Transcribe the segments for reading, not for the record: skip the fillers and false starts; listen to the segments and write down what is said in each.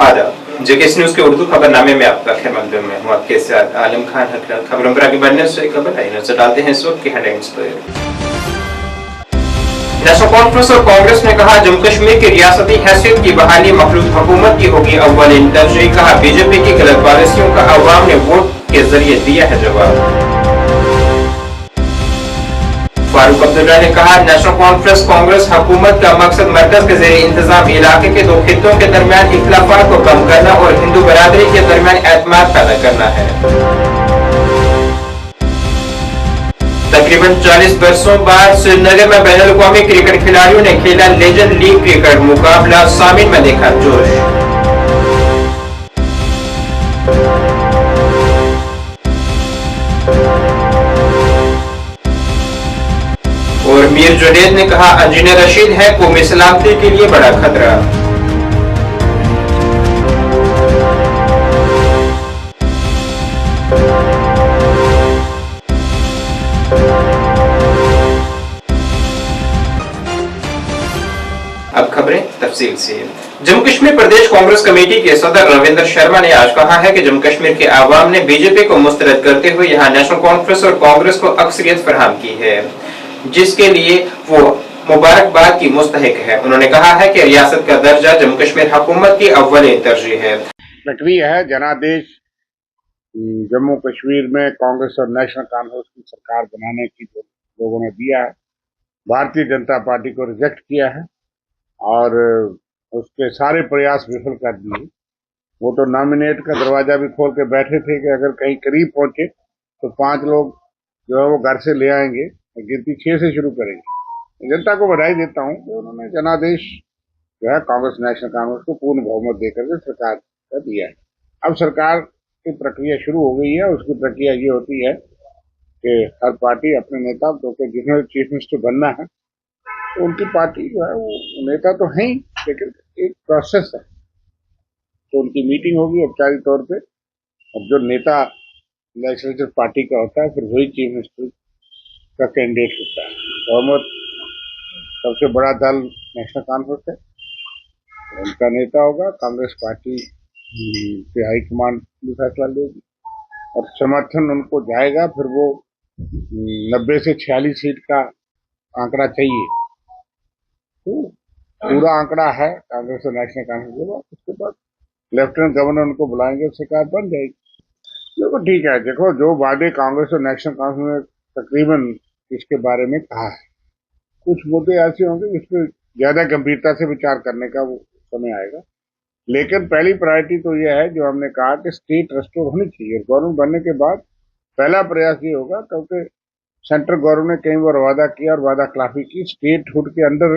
आदाब, JKS news के उर्दू खबरनामे में आपका खैर मकदम में हूँ आपके साथ आलम खान हकलाल। खबरों पर आगे बढ़ने से खबर आई नजर डालते हैं इस वक्त की हेडलाइंस पर। नेशनल कॉन्फ्रेंस और कांग्रेस ने कहा जम्मू कश्मीर की रियासती हैसियत की बहाली मखलूत हुकूमत की होगी अव्वल तरजीह। कहा बीजेपी की गलत पॉलिसियों का अवाम ने वोट के जरिए दिया है जवाब। फारूक अब्दुल्ला ने कहा नेशनल कॉन्फ्रेंस कांग्रेस हुकूमत का मकसद मरकज के ज़ेरे इंतजाम इलाके के दो खित्तों के दरमियान इख्तिलाफात को कम करना और हिंदू बरादरी के दरमियान एतमाद पैदा करना है। तकरीबन 40 बरसों बाद श्रीनगर में बैनुल-अक़वामी क्रिकेट खिलाड़ियों ने खेला लेजेंड लीग क्रिकेट मुकाबला, सामिन में देखा जोश। और मीर जुनैद ने कहा इंजीनियर रशीद है कौमी सलामती के लिए बड़ा खतरा। अब खबरें तफसील से। जम्मू कश्मीर प्रदेश कांग्रेस कमेटी के सदर रविंद्र शर्मा ने आज कहा है कि जम्मू कश्मीर के आवाम ने बीजेपी को मुस्तरद करते हुए यहां नेशनल कॉन्फ्रेंस और कांग्रेस को अक्सरियत फराहम की है, जिसके लिए वो मुबारकबाद की मुस्तहिक है। उन्होंने कहा है कि रियासत का दर्जा जम्मू कश्मीर हुकूमत की अव्वल तरजीह है। प्रक्रिया है जनादेश जम्मू कश्मीर में कांग्रेस और नेशनल कॉन्फ्रेंस की सरकार बनाने की जो लोगों ने दिया है, भारतीय जनता पार्टी को रिजेक्ट किया है और उसके सारे प्रयास विफल कर दिए। वो तो नॉमिनेट का दरवाजा भी खोल के बैठे थे कि अगर कहीं करीब पहुंचे तो 5 लोग जो है वो घर से ले आएंगे, गिनती 6 से शुरू करेंगे। जनता को बधाई देता हूं कि उन्होंने जनादेश जो है कांग्रेस नेशनल कांग्रेस को पूर्ण बहुमत देकर के सरकार का दिया है। अब सरकार की प्रक्रिया शुरू हो गई है। उसकी प्रक्रिया ये होती है कि हर पार्टी अपने नेता तो जिन्हें चीफ मिनिस्टर बनना है तो उनकी पार्टी जो है वो नेता तो है ही, लेकिन एक प्रोसेस है। तो उनकी मीटिंग होगी औपचारिक तौर पे। अब जो नेता लेजिस्लेटिव पार्टी का होता है फिर वही चीफ मिनिस्टर का कैंडिडेट होता है। बहुमत सबसे बड़ा दल नेशनल कॉन्फ्रेंस है, उनका नेता होगा। कांग्रेस पार्टी के हाईकमान भी फैसला लेगी और समर्थन उनको जाएगा। फिर वो 90 से 46 सीट का आंकड़ा चाहिए, तो पूरा आंकड़ा है कांग्रेस और नेशनल कॉन्फ्रेंस के बाद। उसके बाद लेफ्टिनेंट गवर्नर उनको बुलाएंगे, सरकार बन जाएगी। देखो ठीक है, देखो जो वादे कांग्रेस और नेशनल कॉन्फ्रेंस ने तकरीबन इसके बारे में कहा है, कुछ मुद्दे ऐसे होंगे जिसमें ज्यादा गंभीरता से विचार करने का वो समय आएगा। लेकिन पहली प्रायोरिटी तो यह है जो हमने कहा कि स्टेट रेस्टोर होनी चाहिए। गवर्नमेंट बनने के बाद पहला प्रयास ये होगा, क्योंकि सेंट्रल गवर्नमेंट ने कई बार वादा किया और वादा खिलाफी की। स्टेट हुड के अंदर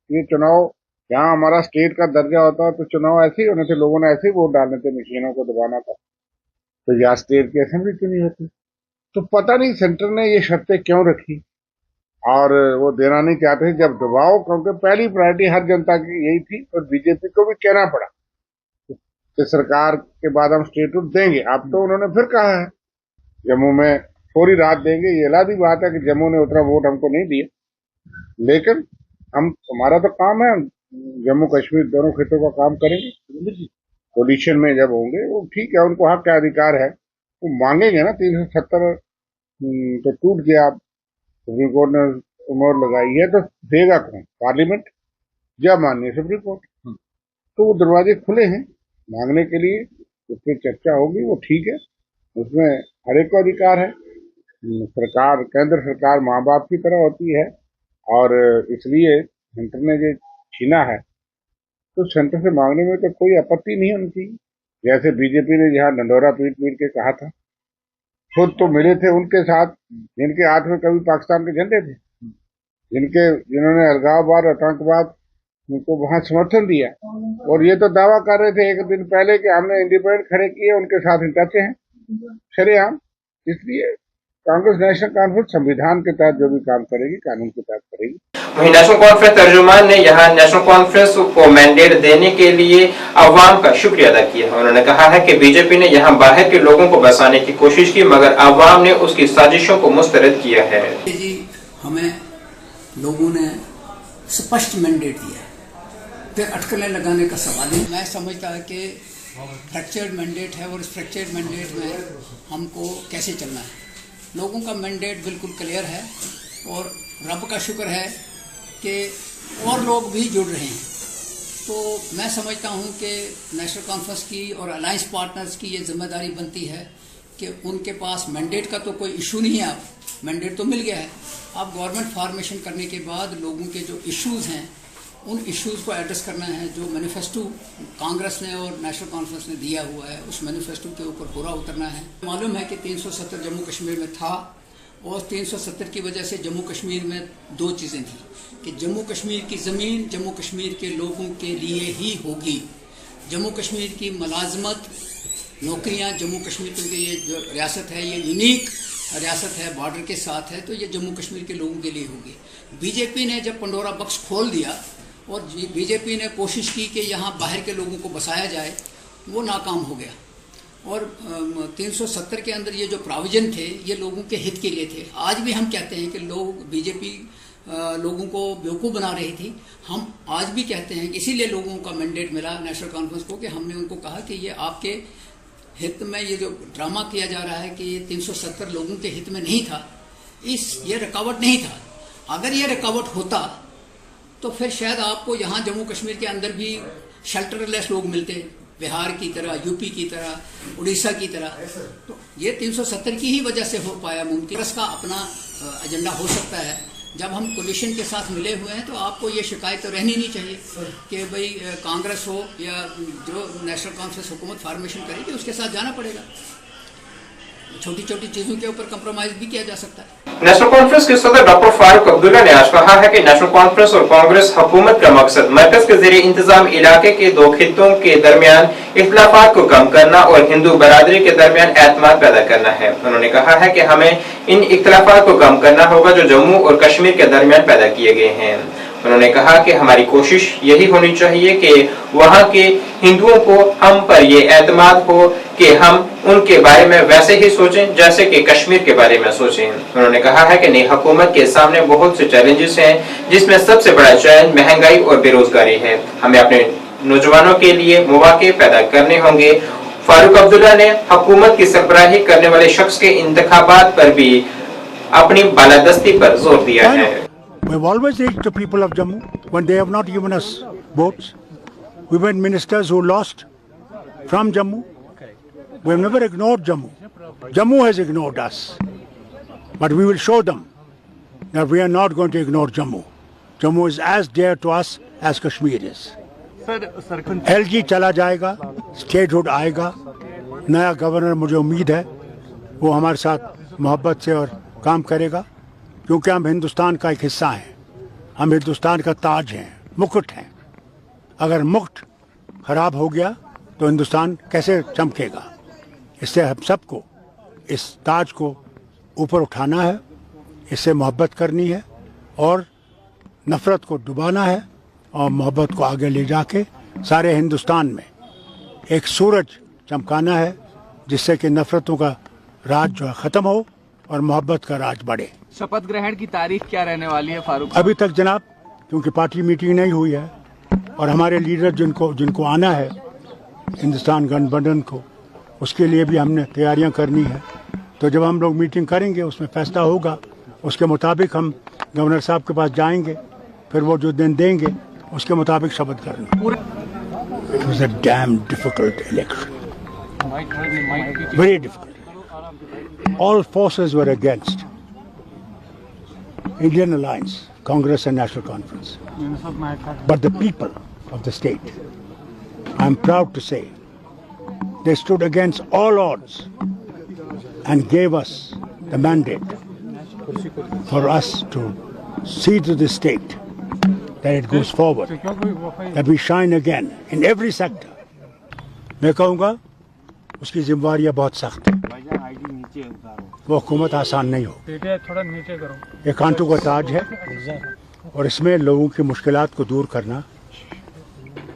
ये चुनाव, जहाँ हमारा स्टेट का दर्जा होता है तो चुनाव ऐसे ही होने थे, लोगों ने ऐसे ही वोट डालने थे, मशीनों को दबाना था, तो यहाँ स्टेट की असेंबली चुनी होती। तो पता नहीं सेंटर ने ये शर्तें क्यों रखी और वो देना नहीं चाहते थे जब दबाव, क्योंकि पहली प्रायोरिटी हर जनता की यही थी और बीजेपी को भी कहना पड़ा कि सरकार के बाद हम स्टेटहुड देंगे। अब तो उन्होंने फिर कहा है जम्मू में थोड़ी राहत देंगे। ये अलग बात है कि जम्मू ने उतना वोट हमको नहीं दिया, लेकिन हमारा तो काम है, जम्मू कश्मीर दोनों खितों का काम करेंगे। कोलिशन में जब होंगे वो ठीक है, उनको हक का अधिकार है, वो मांगेंगे ना। 370 तो टूट गया, सुप्रीम कोर्ट ने उम्र लगाई है, तो देगा कौन? पार्लियामेंट या माननीय सुप्रीम कोर्ट। तो वो दरवाजे खुले हैं मांगने के लिए, उस पर चर्चा होगी, वो ठीक है, उसमें हर एक को अधिकार है। सरकार, केंद्र सरकार माँ बाप की तरह होती है और इसलिए सेंटर ने जो छीना है तो सेंटर से मांगने में तो कोई आपत्ति नहीं होनी चाहिए। जैसे बीजेपी ने जहाँ डंडोरा पीट पीट के कहा था, खुद तो मिले थे उनके साथ जिनके हाथ में कभी पाकिस्तान के झंडे थे, जिन्होंने अलगाववाद, आतंकवाद उनको वहां समर्थन दिया, और ये तो दावा कर रहे थे एक दिन पहले कि हमने इंडिपेंडेंट खड़े किए, उनके साथ इंटचे हैं शरेआम। इसलिए कांग्रेस नेशनल कॉन्फ्रेंस संविधान के तहत जो भी काम करेगी, कानून के तहत करेगी। वहीं नेशनल कॉन्फ्रेंस तर्जुमान ने यहां नेशनल कॉन्फ्रेंस को मैंडेट देने के लिए अवाम का शुक्रिया अदा किया। उन्होंने कहा है कि बीजेपी ने यहां बाहर के लोगों को बसाने की कोशिश की, मगर अवाम ने उसकी साजिशों को मुस्तरद किया है। जी, हमें लोगों ने स्पष्ट मैंडेट दिया, फिर अटकलें लगाने का सवाल नहीं। मैं समझता है कि फ्रैक्चर्ड मैंडेट है और इस फ्रैक्चर्ड मैंडेट में हमको कैसे चलना है। लोगों का मैंडेट बिल्कुल क्लियर है और रब का शुक्र है कि और लोग भी जुड़ रहे हैं। तो मैं समझता हूं कि नेशनल कॉन्फ्रेंस की और अलायंस पार्टनर्स की ये जिम्मेदारी बनती है कि उनके पास मैंडेट का तो कोई इशू नहीं है, अब मैंडेट तो मिल गया है। अब गवर्नमेंट फॉर्मेशन करने के बाद लोगों के जो इश्यूज़ हैं उन इश्यूज़ को एड्रेस करना है। जो मैनिफेस्टो कांग्रेस ने और नेशनल कॉन्फ्रेंस ने दिया हुआ है उस मैनिफेस्टो के ऊपर पूरा उतरना है। मालूम है कि 370 जम्मू कश्मीर में था और 370 की वजह से जम्मू कश्मीर में दो चीज़ें थी कि जम्मू कश्मीर की ज़मीन जम्मू कश्मीर के लोगों के लिए ही होगी। जम्मू कश्मीर की मुलाजमत नौकरियां जम्मू कश्मीर, क्योंकि ये जो रियासत है ये यूनिक रियासत है, बॉर्डर के साथ है, तो ये जम्मू कश्मीर के लोगों के लिए होगी। बीजेपी ने जब पंडोरा बक्स खोल दिया और बीजेपी ने कोशिश की कि यहाँ बाहर के लोगों को बसाया जाए, वो नाकाम हो गया। और 370 के अंदर ये जो प्रोविजन थे ये लोगों के हित के लिए थे। आज भी हम कहते हैं कि लोग बीजेपी लोगों को बेवकूफ़ बना रही थी। हम आज भी कहते हैं, इसीलिए लोगों का मैंडेट मिला नेशनल कॉन्फ्रेंस को कि हमने उनको कहा कि ये आपके हित में ये जो ड्रामा किया जा रहा है कि ये 370 लोगों के हित में नहीं था, ये रुकावट नहीं था। अगर ये रुकावट होता तो फिर शायद आपको यहाँ जम्मू कश्मीर के अंदर भी शेल्टरलेस लोग मिलते, बिहार की तरह, यूपी की तरह, उड़ीसा की तरह। तो ये 370 की ही वजह से हो पाया मुमकिन। इसका अपना एजेंडा हो सकता है। जब हम कोलिशन के साथ मिले हुए हैं तो आपको ये शिकायत तो रहनी नहीं चाहिए कि भाई कांग्रेस हो या जो नेशनल कॉन्फ्रेंस हुकूमत फॉर्मेशन करेगी उसके साथ जाना पड़ेगा। छोटी छोटी चीजों के ऊपर कंप्रोमाइज भी किया जा सकता है। नेशनल कॉन्फ्रेंस के सदर डॉक्टर फारूक अब्दुल्ला ने आज कहा है कि नेशनल कॉन्फ्रेंस और कांग्रेस हुकूमत का मकसद मरकज के ज़रिए इंतजाम इलाके के दो खित्तों के दरमियान इख्तिलाफात को कम करना और हिंदू बरादरी के दरमियान एतमाद पैदा करना है। उन्होंने कहा है कि हमें इन इख्तिलाफात को कम करना होगा जो जम्मू और कश्मीर के दरमियान पैदा किए गए हैं। उन्होंने कहा कि हमारी कोशिश यही होनी चाहिए कि वहाँ के हिंदुओं को हम पर ये एतमाद हो कि हम उनके बारे में वैसे ही सोचें जैसे कि कश्मीर के बारे में सोचें। उन्होंने कहा है कि नई हुकूमत के सामने बहुत से चैलेंजेस हैं, जिसमें सबसे बड़ा चैलेंज महंगाई और बेरोजगारी है। हमें अपने नौजवानों के लिए मौके पैदा करने होंगे। फारूक अब्दुल्ला ने हुकूमत की सरबराही करने वाले शख्स के इंतखाबात पर भी अपनी बालादस्ती पर जोर दिया है। We've always reached the people of Jammu when they have not given us votes. We've had ministers who lost from Jammu. We've never ignored Jammu. Jammu has ignored us. But we will show them that we are not going to ignore Jammu. Jammu is as dear to us as Kashmir is. LG चला जाएगा, statehood आएगा, नया governor मुझे उम्मीद है वो हमारे साथ मोहब्बत से और काम करेगा, क्योंकि हम हिंदुस्तान का एक हिस्सा हैं। हम हिंदुस्तान का ताज हैं, मुकुट हैं। अगर मुकुट खराब हो गया तो हिंदुस्तान कैसे चमकेगा। इससे हम सबको इस ताज को ऊपर उठाना है, इससे मोहब्बत करनी है और नफ़रत को डुबाना है और मोहब्बत को आगे ले जाके सारे हिंदुस्तान में एक सूरज चमकाना है, जिससे कि नफ़रतों का राज जो है ख़त्म हो और मोहब्बत का राज बढ़े। शपथ ग्रहण की तारीख क्या रहने वाली है फारूक? अभी तक जनाब, क्योंकि पार्टी मीटिंग नहीं हुई है और हमारे लीडर जिनको आना है हिंदुस्तान गठबंधन को, उसके लिए भी हमने तैयारियां करनी है। तो जब हम लोग मीटिंग करेंगे उसमें फैसला होगा, उसके मुताबिक हम गवर्नर साहब के पास जाएंगे, फिर वो जो दिन देंगे उसके मुताबिक शपथ करेंगे। It was a damn difficult election. Very difficult. All forces were against. Indian Alliance, Congress and National Conference. But the people of the state, I'm proud to say, they stood against all odds and gave us the mandate for us to see to the state that it goes forward, that we shine again in every sector. मैं कहूँगा उसकी जिम्मेवारियाँ बहुत सख्त है, वो हुकूमत आसान नहीं हो। ये कांटों का ताज है और इसमें लोगों की मुश्किलात को दूर करना,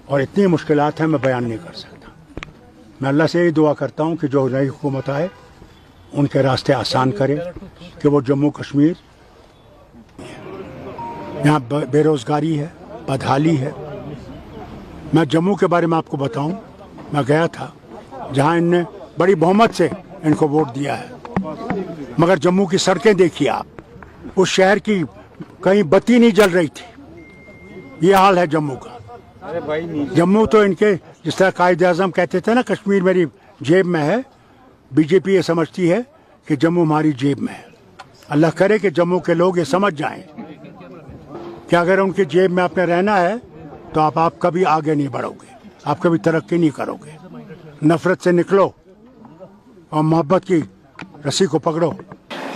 और इतनी मुश्किलात हैं मैं बयान नहीं कर सकता। मैं अल्लाह से यही दुआ करता हूँ कि जो नई हुकूमत आए उनके रास्ते आसान करे, कि वो जम्मू कश्मीर, यहाँ बेरोज़गारी है, बदहाली है। मैं जम्मू के बारे में आपको बताऊं, मैं गया था जहां इनने बड़ी बहुमत से इनको वोट दिया है। मगर जम्मू की सड़कें देखिए आप, उस शहर की कहीं बत्ती नहीं जल रही थी। ये हाल है जम्मू का। जम्मू तो इनके, जिस तरह कायदे आज़म कहते थे ना, कश्मीर मेरी जेब में है, बीजेपी ये समझती है कि जम्मू हमारी जेब में है। अल्लाह करे कि जम्मू के लोग ये समझ जाएं कि अगर उनकी जेब में आपने रहना है तो आप कभी आगे नहीं बढ़ोगे, आप कभी तरक्की नहीं करोगे। नफरत से निकलो और मोहब्बत की रस्सी को पकड़ो।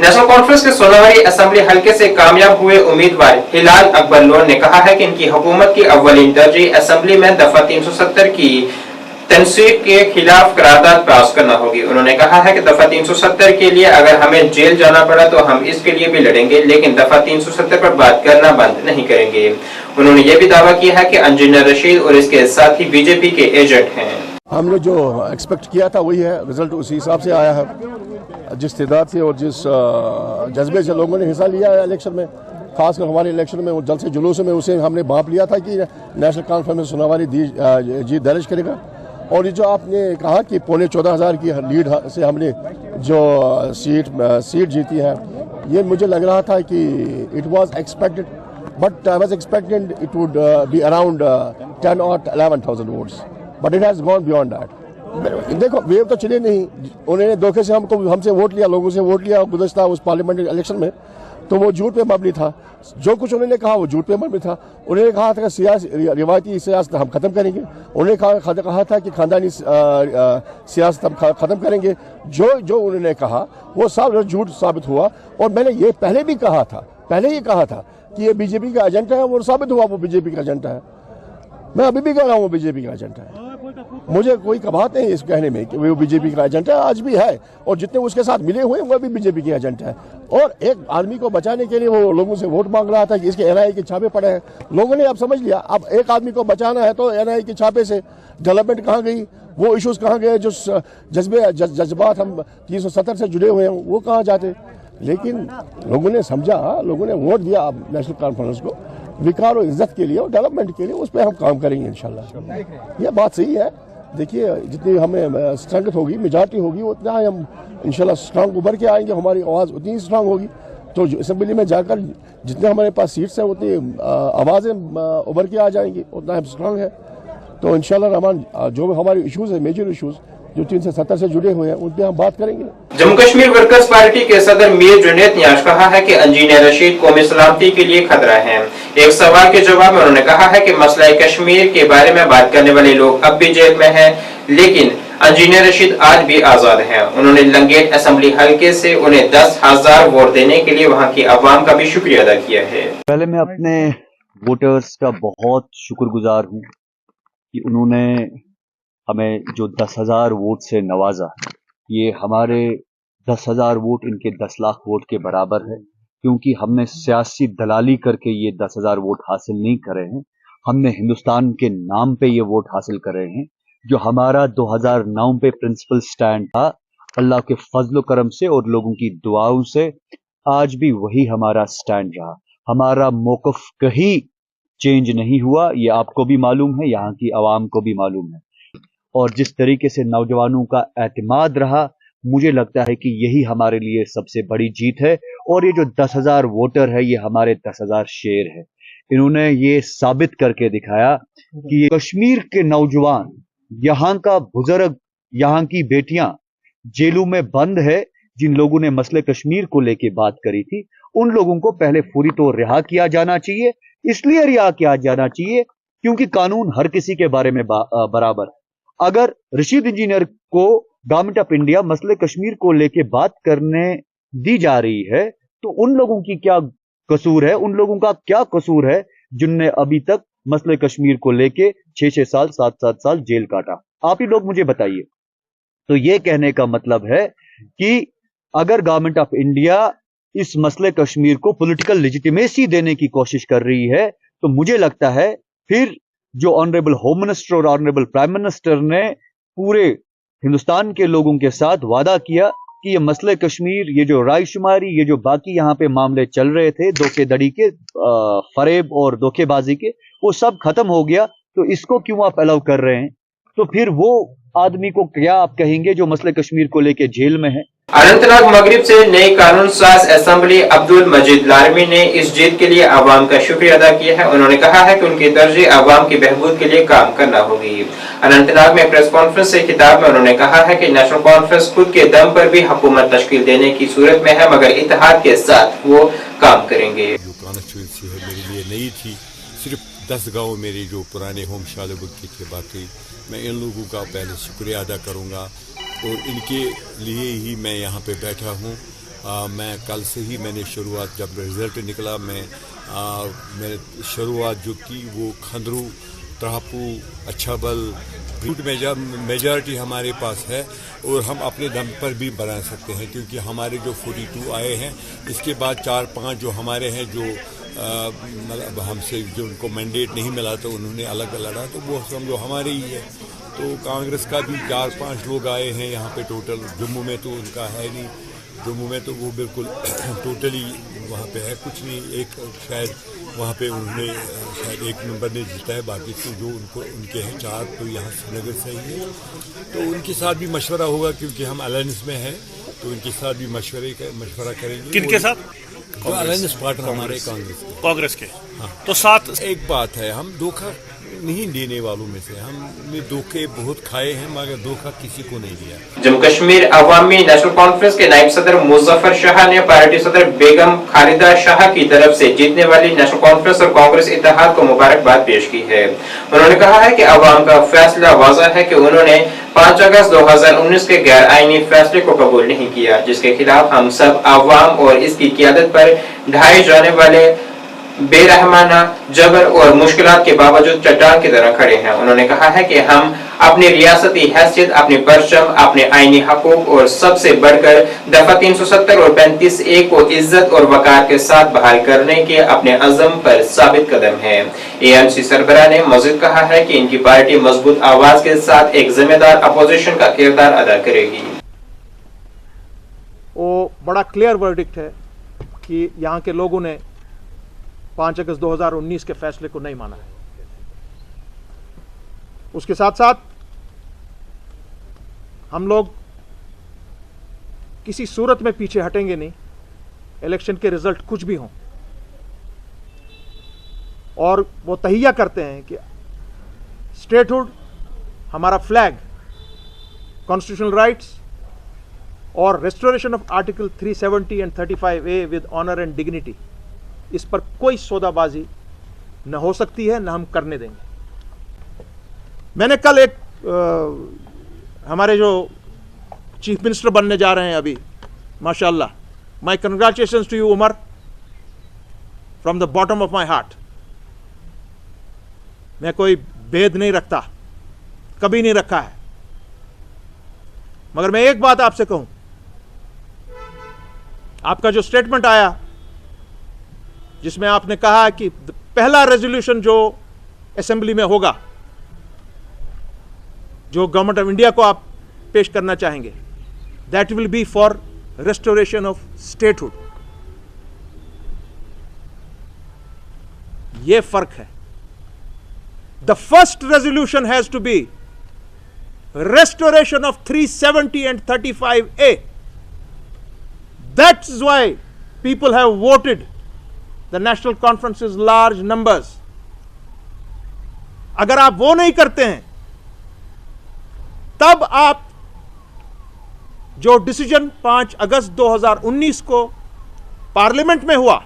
नेशनल कॉन्फ्रेंस के सोनावारी असेंबली हलके से कामयाब हुए उम्मीदवार हिलाल अकबर लोन ने कहा है कि इनकी हुकूमत की अव्वलीन तरजीह असेंबली में दफा 370 की तनसीब के खिलाफ करारदाद पास करना होगी। उन्होंने कहा है कि दफा 370 के लिए अगर हमें जेल जाना पड़ा तो हम इसके लिए भी लड़ेंगे, लेकिन दफा 370 पर बात करना बंद नहीं करेंगे। उन्होंने ये भी दावा किया है कि इंजीनियर रशीद और इसके साथी बीजेपी के एजेंट हैं। हमने जो एक्सपेक्ट किया था वही है, रिजल्ट उसी हिसाब से आया है। जिस तादाद से और जिस जज्बे से लोगों ने हिस्सा लिया है इलेक्शन में, खासकर हमारे इलेक्शन में और जलसे जुलूस में, उसे हमने भांप लिया था कि नेशनल कॉन्फ्रेंस में सोनावारी जीत दर्ज करेगा। और ये जो आपने कहा कि 14,500 की लीड से हमने जो सीट जीती है, ये मुझे लग रहा था कि it was expected, but I was expected it would be around 10 or 11,000 votes, but it has gone beyond that. देखो, वेव तो चले नहीं, उन्होंने धोखे से हमसे वोट लिया, लोगों से वोट लिया गुज़श्ता उस पार्लियामेंट्री इलेक्शन में, तो वो झूठ पे मबनी था। जो कुछ उन्होंने कहा वो झूठ पे मबनी था। उन्होंने कहा था कि रिवायती सियासत हम खत्म करेंगे, उन्होंने कहा था कि खानदानी सियासत हम खत्म करेंगे। जो उन्होंने कहा वो सब झूठ साबित हुआ। और मैंने ये पहले ही कहा था कि ये बीजेपी का एजेंडा है, वो साबित हुआ वो बीजेपी का एजेंडा है। मैं अभी भी कह रहा हूँ वो बीजेपी का एजेंडा है। मुझे कोई कबाहत नहीं इस कहने में कि वो बीजेपी का एजेंडा आज भी है, और जितने उसके साथ मिले हुए वो भी बीजेपी के एजेंडा है। और एक आदमी को बचाने के लिए वो लोगों से वोट मांग रहा था कि इसके एनआईए के छापे पड़े हैं। लोगों ने अब समझ लिया, अब एक आदमी को बचाना है तो एनआईए के छापे से डेवलपमेंट कहाँ गई, वो इश्यूज कहाँ गए, जो जज्बात हम 370 से जुड़े हुए हैं वो कहाँ जाते। लेकिन लोगों ने समझा, लोगों ने वोट दिया अब नेशनल कॉन्फ्रेंस को विकार और इज्जत के लिए और डेवलपमेंट के लिए, उस पर हम काम करेंगे इंशाल्लाह। ये बात सही है। देखिए, जितनी हमें स्ट्रेंथ होगी, मेजॉरिटी होगी, उतना हम इंशाल्लाह स्ट्रांग उभर के आएंगे, हमारी आवाज़ उतनी स्ट्रांग होगी। तो असेंबली में जाकर जितने हमारे पास सीट्स हैं उतनी आवाज़ें उभर के आ जाएंगी, उतना हम स्ट्रांग है। तो इंशाल्लाह रहमान जो हमारे इशूज़ है, मेजर इशूज़ जो 370 से जुड़े हुए हैं, उन पर हम बात करेंगे। जम्मू कश्मीर वर्कर्स पार्टी के सदर मीर जुनैद ने आज कहा है कि इंजीनियर रशीद कौमी सलामती के लिए खतरा है। एक सवाल के जवाब में उन्होंने कहा है कि मसला कश्मीर के बारे में बात करने वाले लोग अब भी जेल में हैं, लेकिन इंजीनियर रशीद आज भी आजाद हैं। उन्होंने लंगेट असेंबली हलके से उन्हें 10,000 वोट देने के लिए वहां की आवाम का भी शुक्रिया अदा किया है। पहले मैं अपने वोटर्स का बहुत शुक्रगुजार हूँ कि उन्होंने हमें जो 10,000 वोट से नवाजा। ये हमारे 10,000 वोट इनके 10 लाख वोट के बराबर है, क्योंकि हमने सियासी दलाली करके ये 10,000 वोट हासिल नहीं करे हैं। हमने हिंदुस्तान के नाम पे ये वोट हासिल करे हैं। जो हमारा 2009 पे प्रिंसिपल स्टैंड था, अल्लाह के फजल करम से और लोगों की दुआओं से आज भी वही हमारा स्टैंड रहा। हमारा मौक़िफ़ कहीं चेंज नहीं हुआ, ये आपको भी मालूम है, यहाँ की आवाम को भी मालूम है। और जिस तरीके से नौजवानों का एतमाद रहा, मुझे लगता है कि यही हमारे लिए सबसे बड़ी जीत है। और ये जो 10,000 वोटर है, ये हमारे 10,000 शेर है। इन्होंने ये साबित करके दिखाया कि कश्मीर के नौजवान, यहाँ का बुजुर्ग, यहाँ की बेटियां जेलों में बंद है। जिन लोगों ने मसले कश्मीर को लेके बात करी थी, उन लोगों को पहले पूरी तौर रिहा किया जाना चाहिए। इसलिए रिहा किया जाना चाहिए क्योंकि कानून हर किसी के बारे में बराबर। अगर रशीद इंजीनियर को गवर्नमेंट ऑफ इंडिया मसले कश्मीर को लेके बात करने दी जा रही है, तो उन लोगों की क्या कसूर है, उन लोगों का क्या कसूर है जिनने अभी तक मसले कश्मीर को लेके 6-6 साल 7-7 साल जेल काटा? आप ही लोग मुझे बताइए। तो ये कहने का मतलब है कि अगर गवर्नमेंट ऑफ इंडिया इस मसले कश्मीर को पॉलिटिकल लेजिटिमेसी देने की कोशिश कर रही है, तो मुझे लगता है फिर जो ऑनरेबल होम मिनिस्टर और ऑनरेबल प्राइम मिनिस्टर ने पूरे हिंदुस्तान के लोगों के साथ वादा किया कि ये मसले कश्मीर, ये जो रायशुमारी, ये जो बाकी यहाँ पे मामले चल रहे थे धोखेधड़ी के, फरेब और धोखेबाजी के, वो सब खत्म हो गया। तो इसको क्यों आप अलाउ कर रहे हैं? तो फिर वो आदमी को क्या आप कहेंगे जो मसले कश्मीर को लेके जेल में है? अनंतनाग मगरिब से नए कानून साज असेंबली अब्दुल मजीद लारमी ने इस जीत के लिए आवाम का शुक्रिया अदा किया है। उन्होंने कहा है कि उनकी तरजीह आवाम की बहबूद के लिए काम करना होगी। अनंतनाग में प्रेस कॉन्फ्रेंस से खिताब में उन्होंने कहा है कि नेशनल कॉन्फ्रेंस खुद के दम पर भी हुकूमत तश्कील देने की सूरत में है, मगर इत्तेहाद के साथ वो काम करेंगे। जो कॉन्स्टिट्यूंसी है मेरे लिए नई थी, सिर्फ 10 गांव मेरे जो पुराने होम शालबुक की थे। बाकी मैं इन लोगों का पहले शुक्रिया अदा करूंगा और इनके लिए ही मैं यहाँ पे बैठा हूँ। मैं कल से ही मैंने शुरुआत, जब रिज़ल्ट निकला मैंने शुरुआत जो की वो खंदरू, त्रापू, अच्छाबल, फूट मेजॉरिटी हमारे पास है और हम अपने दम पर भी बना सकते हैं, क्योंकि हमारे जो 42 आए हैं, इसके बाद 4-5 जो हमारे हैं जो मतलब हमसे जो उनको मैंडेट नहीं मिला तो उन्होंने अलग लड़ा, तो वो समझो हमारे ही है। तो कांग्रेस का भी 4-5 लोग आए हैं यहाँ पे टोटल। जम्मू में तो उनका है नहीं, जम्मू में तो वो बिल्कुल टोटली वहाँ पे है कुछ नहीं। एक शायद वहाँ पे उन्होंने शायद एक नंबर ने जीता है, बाकी तो जो उनके हैं 4 तो यहाँ श्रीनगर से ही है। तो उनके साथ भी मशवरा होगा, क्योंकि हम अलायंस में हैं, तो उनके साथ भी मशवरा करेंगे। किनके साथ? अलायंस पार्टनर हमारे कांग्रेस के। हाँ। तो साथ एक बात है, हम धोखा नहीं देने वालों में से, हमने धोखे बहुत खाए हैं मगर धोखा किसी को नहीं दिया। जम्मू कश्मीर अवामी नेशनल कॉन्फ्रेंस के नायब सदर मुजफ्फर शाह ने पार्टी सदर बेगम खालिदा शाह की तरफ से जीतने वाली नेशनल कॉन्फ्रेंस और कांग्रेस इत्तेहाद को मुबारकबाद पेश की है। उन्होंने कहा है कि अवाम का फैसला वाज़ह है कि उन्होंने 5 अगस्त 2019 के गैर आईनी फैसले को कबूल नहीं किया, जिसके खिलाफ हम सब अवाम और इसकी क़ियादत पर ढाए जाने वाले बेरहमाना जबर और मुश्किलात के बावजूद चट्टान की तरह खड़े हैं। उन्होंने कहा है कि हम अपनी रियासती हैसियत, अपने परचम, अपने आईनी हकूक और सबसे बढ़कर दफा 370 और 35A को इज्जत और वकार के साथ बहाल करने के अपने अज़म पर साबित कदम है। ANC सरबराह ने मज़ीद कहा है कि इनकी पार्टी मजबूत आवाज के साथ एक जिम्मेदार अपोजिशन का किरदार अदा करेगी। वो बड़ा क्लियर वर्डिक्ट है कि यहाँ के लोगों ने 5 अगस्त 2019 के फैसले को नहीं माना है। उसके साथ साथ हम लोग किसी सूरत में पीछे हटेंगे नहीं, इलेक्शन के रिजल्ट कुछ भी हों, और वो तहिया करते हैं कि स्टेटहुड, हमारा फ्लैग, कॉन्स्टिट्यूशनल राइट्स और restoration of article 370 and 35A with honour and dignity, इस पर कोई सौदाबाजी न हो सकती है, न हम करने देंगे। मैंने कल एक हमारे जो चीफ मिनिस्टर बनने जा रहे हैं अभी, माशाल्लाह, my congratulations to you Omar, from the bottom of my heart. मैं कोई भेद नहीं रखता, कभी नहीं रखा है, मगर मैं एक बात आपसे कहूं, आपका जो स्टेटमेंट आया जिसमें आपने कहा कि पहला रेजोल्यूशन जो असेंबली में होगा, जो गवर्नमेंट ऑफ इंडिया को आप पेश करना चाहेंगे, that will be for restoration of statehood. यह फर्क है। The first resolution has to be restoration of 370 and 35A. That's why people have voted the National Conference's large numbers. अगर आप वो नहीं करते हैं, तब आप जो डिसीजन 5 अगस्त 2019 को पार्लियामेंट में हुआ,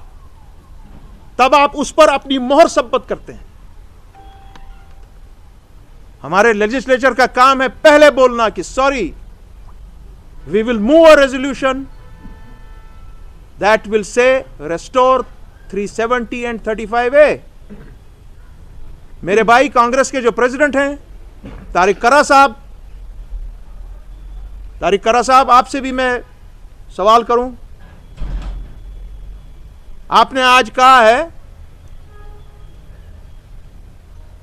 तब आप उस पर अपनी मोहर सबत करते हैं। हमारे लेजिस्लेचर का काम है पहले बोलना कि sorry, we will move a resolution that will say restore 370 and 35A। मेरे भाई कांग्रेस के जो प्रेसिडेंट हैं तारिक करा साहब, आपसे भी मैं सवाल करूं। आपने आज कहा है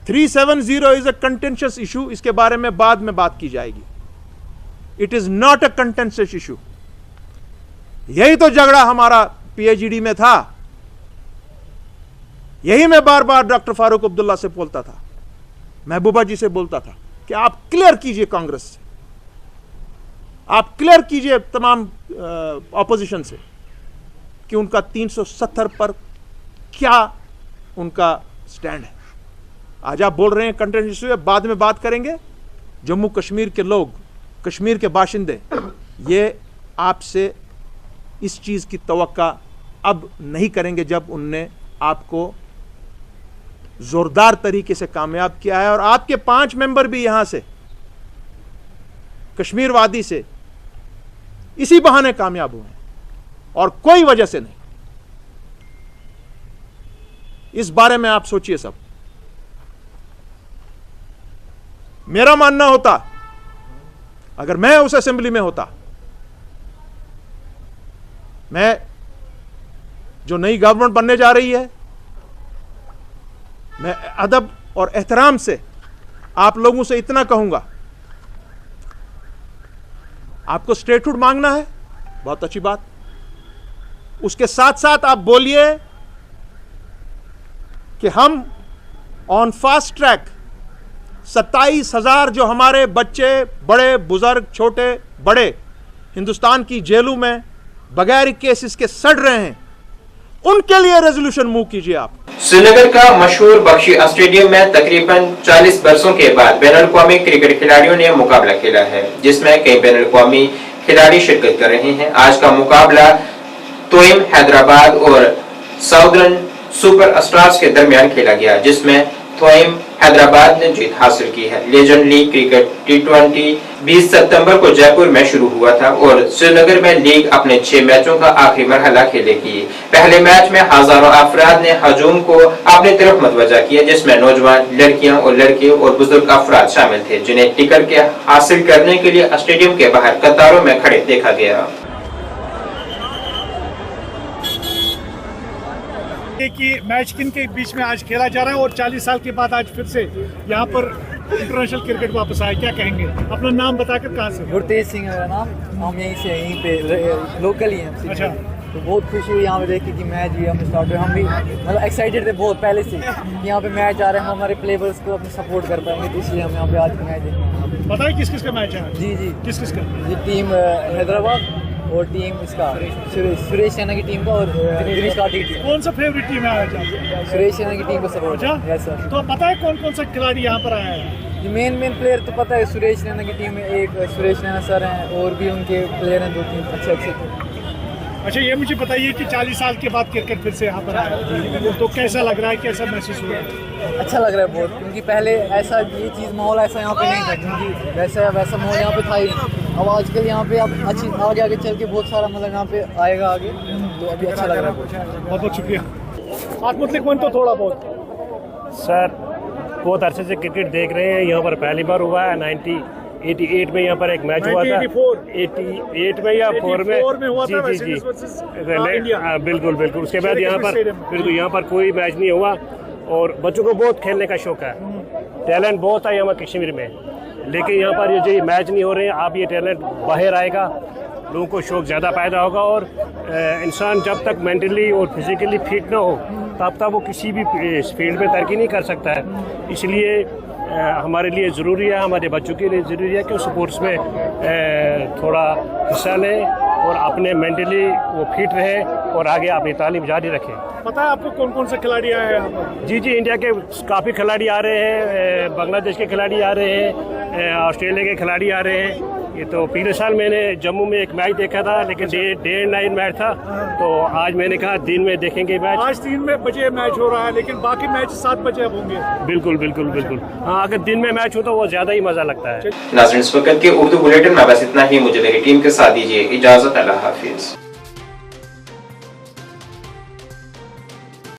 370 इज अ कंटेंशियस इशू, इसके बारे में बाद में बात की जाएगी। It is not a contentious issue. यही तो झगड़ा हमारा PhD में था, यही मैं बार बार डॉक्टर फारूक अब्दुल्ला से बोलता था, महबूबा जी से बोलता था। कि आप क्लियर कीजिए कांग्रेस से, आप क्लियर कीजिए तमाम ऑपोजिशन से कि उनका 370 पर क्या उनका स्टैंड है। आज आप बोल रहे हैं कंटेंट इशू है, बाद में बात करेंगे। जम्मू कश्मीर के लोग, कश्मीर के बाशिंदे, ये आपसे इस चीज़ की तवक्का अब नहीं करेंगे जब उनने आपको जोरदार तरीके से कामयाब किया है। और आपके 5 मेंबर भी यहां से कश्मीर वादी से इसी बहाने कामयाब हुए हैं और कोई वजह से नहीं। इस बारे में आप सोचिए सब। मेरा मानना होता, अगर मैं उस असेंबली में होता, मैं जो नई गवर्नमेंट बनने जा रही है, मैं अदब और एहतराम से आप लोगों से इतना कहूंगा, आपको स्टेटहुड मांगना है, बहुत अच्छी बात। उसके साथ साथ आप बोलिए कि हम ऑन फास्ट ट्रैक 27,000 जो हमारे बच्चे, बड़े बुजुर्ग, छोटे बड़े हिंदुस्तान की जेलों में बगैर केसेस के सड़ रहे हैं, उनके लिए रेजोल्यूशन मूव कीजिए आप। श्रीनगर का मशहूर बख्शी स्टेडियम में तकरीबन 40 बरसों के बाद बैनुल-अक़वामी क्रिकेट खिलाड़ियों ने मुकाबला खेला है, जिसमें कई बैनुल-अक़वामी खिलाड़ी शिरकत कर रहे हैं। आज का मुकाबला तोइम हैदराबाद और साउदर्न सुपर स्टार्स के दरमियान खेला गया, जिसमें तोइम हैदराबाद ने जीत हासिल की है। लेजेंड लीग क्रिकेट T20 20 सितंबर को जयपुर में शुरू हुआ था और श्रीनगर में लीग अपने 6 मैचों का आखिरी मरहला खेलेगी। पहले मैच में हजारों अफराद ने हजूम को अपनी तरफ मतवजा किया, जिसमें नौजवान, लड़कियां और लड़के और बुजुर्ग अफराद शामिल थे, जिन्हें टिकट के हासिल करने के लिए स्टेडियम के बाहर कतारों में खड़े देखा गया। कि मैच किन के बीच में आज खेला जा रहा है और 40 साल के बाद आज फिर से यहाँ पर इंटरनेशनल क्रिकेट वापस आया, क्या कहेंगे? अपना नाम बताकर कहाँ से? गुरतेज सिंह मेरा नाम, हम यहीं पे लोकल ही हैं। अच्छा, तो बहुत खुशी हुई यहाँ पे देख के कि मैच भी हम स्टार्ट हुए। हम भी मतलब एक्साइटेड थे बहुत पहले से यहाँ पे मैच आ रहे हैं, हम हमारे प्लेयर्स को अपने सपोर्ट कर पाएंगे, तो इसलिए हम यहाँ पे आज मैच देखें। पता है किस किस का मैच है? जी जी, किस किस का? ये टीम हैदराबाद और टीम इसका सुरेश रैना की टीम का और दिनेश कार्तिक की टीम। कौन सा फेवरेट टीम है आज? सुरेश रैना की टीम को सपोर्ट। अच्छा, यस सर। तो पता है कौन कौन सा खिलाड़ी यहाँ पर आया है? मेन प्लेयर तो पता है, सुरेश रैना की टीम में एक सुरेश रैना सर हैं और भी उनके प्लेयर हैं 2-3 अच्छे। अच्छा, ये मुझे बताइए कि 40 साल के बाद क्रिकेट फिर से यहाँ पर आया, तो कैसा लग रहा है, कैसा महसूस हुआ है? अच्छा लग रहा है बहुत, क्योंकि पहले ऐसा ये चीज़ माहौल ऐसा यहाँ पे नहीं था, क्योंकि वैसा माहौल यहाँ पे था ही नहीं। अब आजकल यहाँ पे अब अच्छी आगे चल के बहुत सारा मतलब यहाँ पे आएगा आगे, तो अभी अच्छा लग रहा है। बहुत बहुत शुक्रिया। आप मतलब कौन तो थोड़ा बहुत सर बहुत अरसे से क्रिकेट देख रहे हैं, यहाँ पर पहली बार हुआ है। 1988 में यहाँ पर एक मैच हुआ था, 88 में या 4 में हुआ था। जी बिल्कुल बिल्कुल। उसके बाद यहाँ पर कोई मैच नहीं हुआ और बच्चों को बहुत खेलने का शौक है, टैलेंट बहुत है यहाँ कश्मीर में, लेकिन यहाँ पर ये जो मैच नहीं हो रहे हैं, अब ये टैलेंट बाहर आएगा, लोगों को शौक ज़्यादा पैदा होगा और इंसान जब तक मेंटली और फिजिकली फिट ना हो तब तक वो किसी भी फील्ड में तरक्की नहीं कर सकता है। इसलिए हमारे लिए ज़रूरी है, हमारे बच्चों के लिए ज़रूरी है कि स्पोर्ट्स में थोड़ा हिस्सा लें और अपने मेंटली वो फिट रहे और आगे अपनी तालीम जारी रखें। पता है आपको कौन कौन से खिलाड़ी आए हैं यहाँ पर? जी, इंडिया के काफ़ी खिलाड़ी आ रहे हैं, बांग्लादेश के खिलाड़ी आ रहे हैं, ऑस्ट्रेलिया के खिलाड़ी आ रहे हैं। ये तो पिछले साल मैंने जम्मू में एक मैच देखा था, लेकिन डे एंड नाइट मैच था, तो आज मैंने कहा दिन में देखेंगे मैच। आज 3 बजे मैच हो रहा है, लेकिन बाकी मैच 7 बजे अब होंगे। बिल्कुल बिल्कुल बिल्कुल। हाँ, अगर दिन में मैच हो तो वो ज़्यादा ही मज़ा लगता है। नाज़रीन, इस वक्त के उर्दू बुलेटिन में बस इतना ही। मुझे मेरी टीम के साथ दीजिए इजाज़त। अल्लाह हाफिज़।